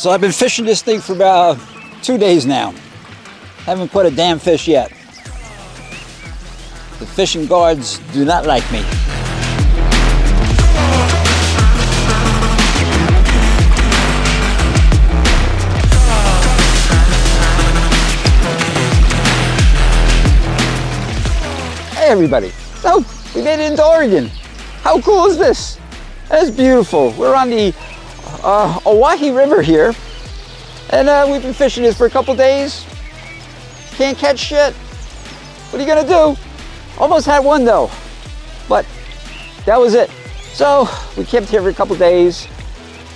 So I've been fishing this thing for about 2 days now. Haven't put a damn fish yet. The fishing guards do not like me. Hey everybody, so we made it into Oregon. How cool is this? That's beautiful. We're on the Owyhee River here, and we've been fishing this for a couple days. Can't catch shit. What are you gonna do? Almost had one though, but that was it. So we camped here for a couple days,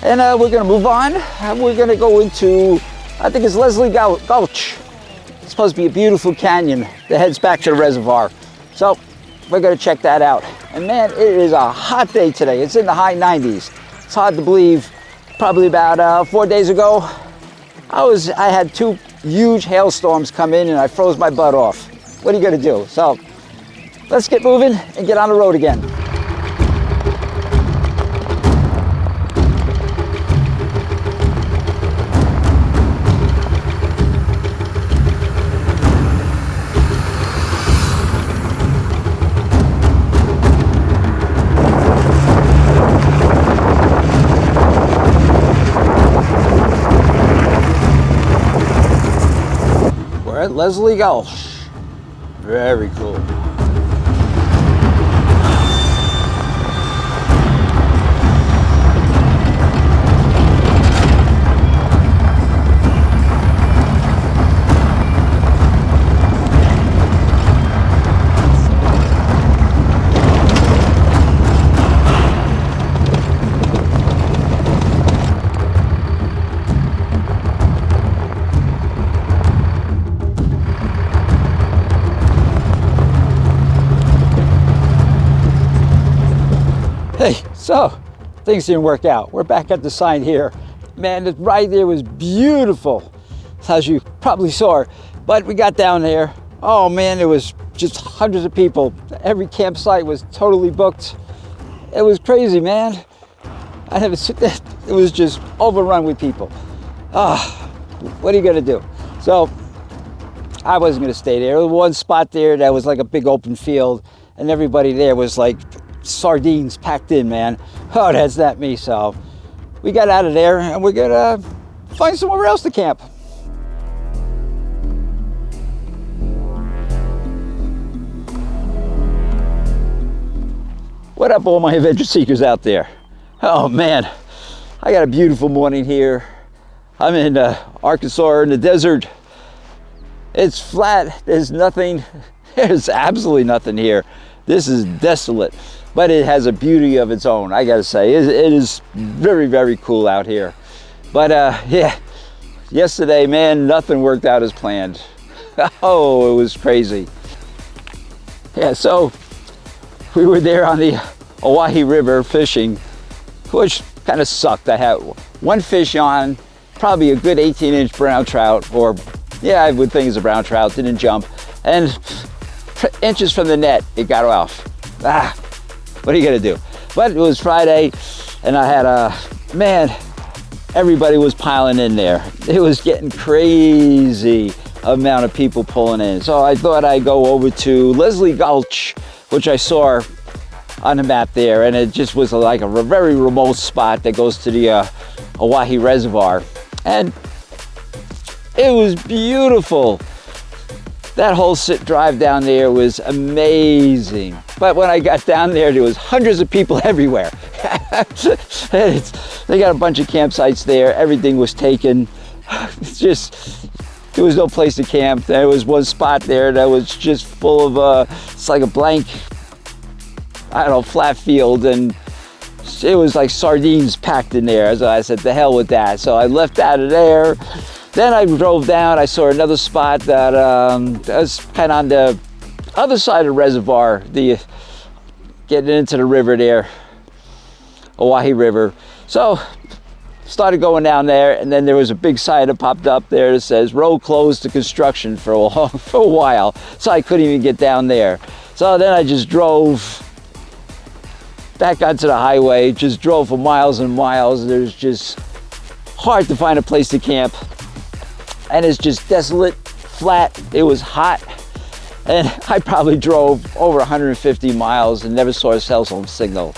and we're gonna move on. We're gonna go into, I think it's Leslie Gulch. It's supposed to be a beautiful canyon that heads back to the reservoir. So we're gonna check that out. And man, it is a hot day today. It's in the high 90s. It's hard to believe. Probably about 4 days ago, I had 2 huge hailstorms come in and I froze my butt off. What are you gonna do? So let's get moving and get on the road again. We're at Leslie Gulch. Very cool. Hey, so things didn't work out. We're back at the sign here. Man, the ride there was beautiful, as you probably saw. But we got down there. Oh man, it was just hundreds of people. Every campsite was totally booked. It was crazy, man. It was just overrun with people. What are you gonna do? So I wasn't gonna stay there. There was one spot there that was like a big open field, and everybody there was like sardines packed in, man. Oh, that's not me. So we got out of there and we're gonna find somewhere else to camp. What up, all my adventure seekers out there? Oh man, I got a beautiful morning here. I'm in Arkansas in the desert. It's flat. There's nothing. There's absolutely nothing here. This is desolate, but it has a beauty of its own. I gotta say, it is very, very cool out here. But yeah, yesterday, man, nothing worked out as planned. Oh, it was crazy. Yeah, so we were there on the Owyhee River fishing, which kind of sucked. I had one fish on, probably a good 18-inch brown trout, or yeah, I would think it's a brown trout, didn't jump. And inches from the net, it got off. What are you gonna do? But it was Friday, and I had man, everybody was piling in there. It was getting crazy amount of people pulling in. So I thought I'd go over to Leslie Gulch, which I saw on the map there, and it just was like a very remote spot that goes to the Owyhee Reservoir. And it was beautiful. That whole drive down there was amazing. But when I got down there, there was hundreds of people everywhere. They got a bunch of campsites there. Everything was taken. It's just, there was no place to camp. There was one spot there that was just full of, it's like a blank, I don't know, flat field. And it was like sardines packed in there. So I said, the hell with that. So I left out of there. Then I drove down, I saw another spot that was kind of on the other side of the reservoir, getting into the river there, Owyhee River. So started going down there, and then there was a big sign that popped up there that says road closed to construction for a while. So I couldn't even get down there. So then I just drove back onto the highway, just drove for miles and miles. There's just hard to find a place to camp. And it's just desolate, flat, it was hot. And I probably drove over 150 miles and never saw a cell phone signal.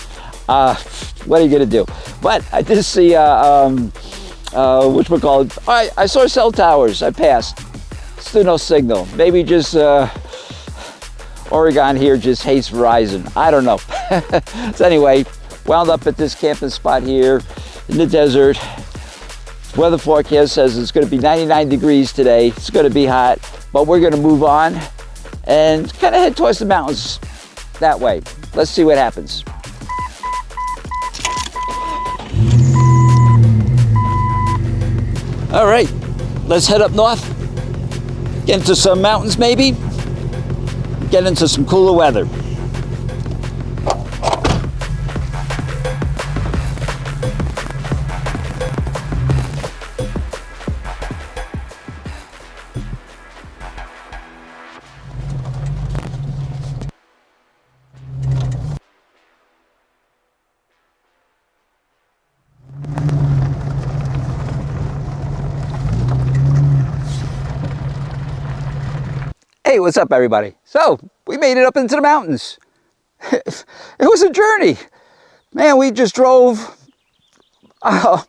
What are you gonna do? But I did see, whatchamacallit, I saw cell towers, I passed. Still no signal. Maybe just Oregon here just hates Verizon. I don't know. So anyway, wound up at this camping spot here in the desert. Weather forecast says it's gonna be 99 degrees today. It's gonna be hot, but we're gonna move on and kind of head towards the mountains that way. Let's see what happens. All right, let's head up north, get into some mountains maybe, get into some cooler weather. Hey, what's up everybody? So, we made it up into the mountains. It was a journey. Man, we just drove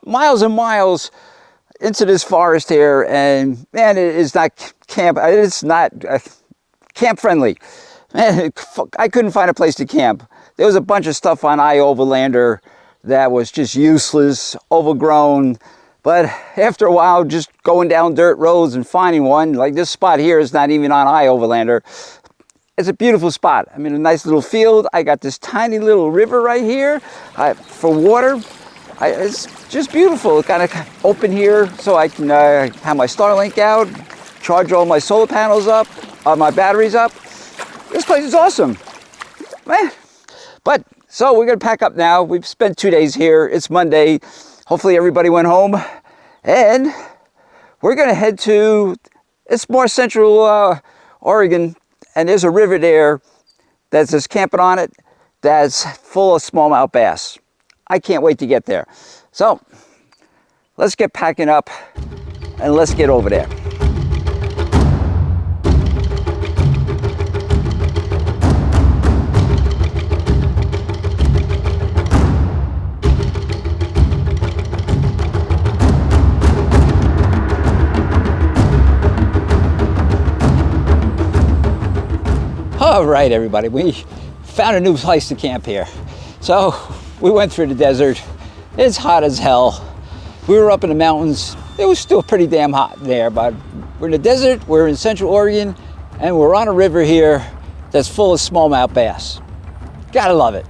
miles and miles into this forest here, and man, it is not camp friendly. Man, I couldn't find a place to camp. There was a bunch of stuff on Overlander that was just useless, overgrown. But after a while, just going down dirt roads and finding one, like this spot here is not even on Overlander. It's a beautiful spot. I'm in a nice little field. I got this tiny little river right here for water. It's just beautiful. It's kind of open here so I can have my Starlink out, charge all my solar panels up, my batteries up. This place is awesome, man. But, so we're gonna pack up now. We've spent 2 days here. It's Monday. Hopefully everybody went home, and we're gonna head to, it's more central Oregon, and there's a river there that's just camping on it that's full of smallmouth bass. I can't wait to get there. So let's get packing up and let's get over there. All right, everybody, we found a new place to camp here. So we went through the desert. It's hot as hell. We were up in the mountains. It was still pretty damn hot there, but we're in the desert, we're in Central Oregon, and we're on a river here that's full of smallmouth bass. Gotta love it.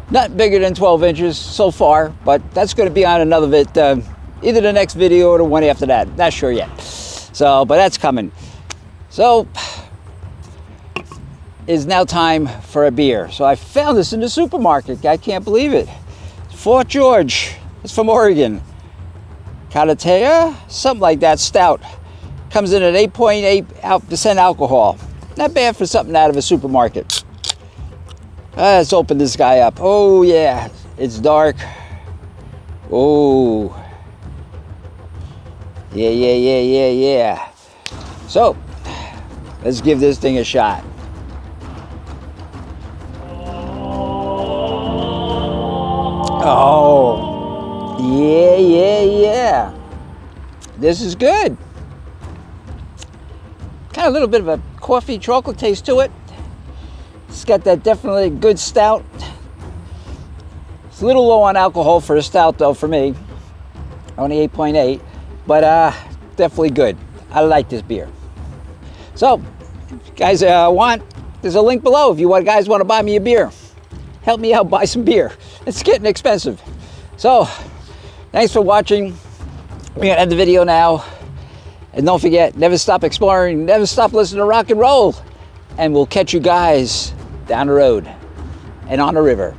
Not bigger than 12 inches so far, but that's gonna be on another either the next video or the one after that. Not sure yet. So, but that's coming. So, it's now time for a beer. So I found this in the supermarket. I can't believe it. Fort George. It's from Oregon. Calatea, something like that, stout. Comes in at 8.8% alcohol. Not bad for something out of a supermarket. Let's open this guy up. Oh yeah, it's dark. Oh. Yeah. So, let's give this thing a shot. Oh, yeah. This is good. Kind of a little bit of a coffee chocolate taste to it. It's got that definitely good stout. It's a little low on alcohol for a stout though for me. Only 8.8, but definitely good. I like this beer. So, if you guys want, there's a link below if you guys want to buy me a beer. Help me out, buy some beer. It's getting expensive. So, thanks for watching. We're gonna end the video now. And don't forget, never stop exploring, never stop listening to rock and roll. And we'll catch you guys down the road and on the river.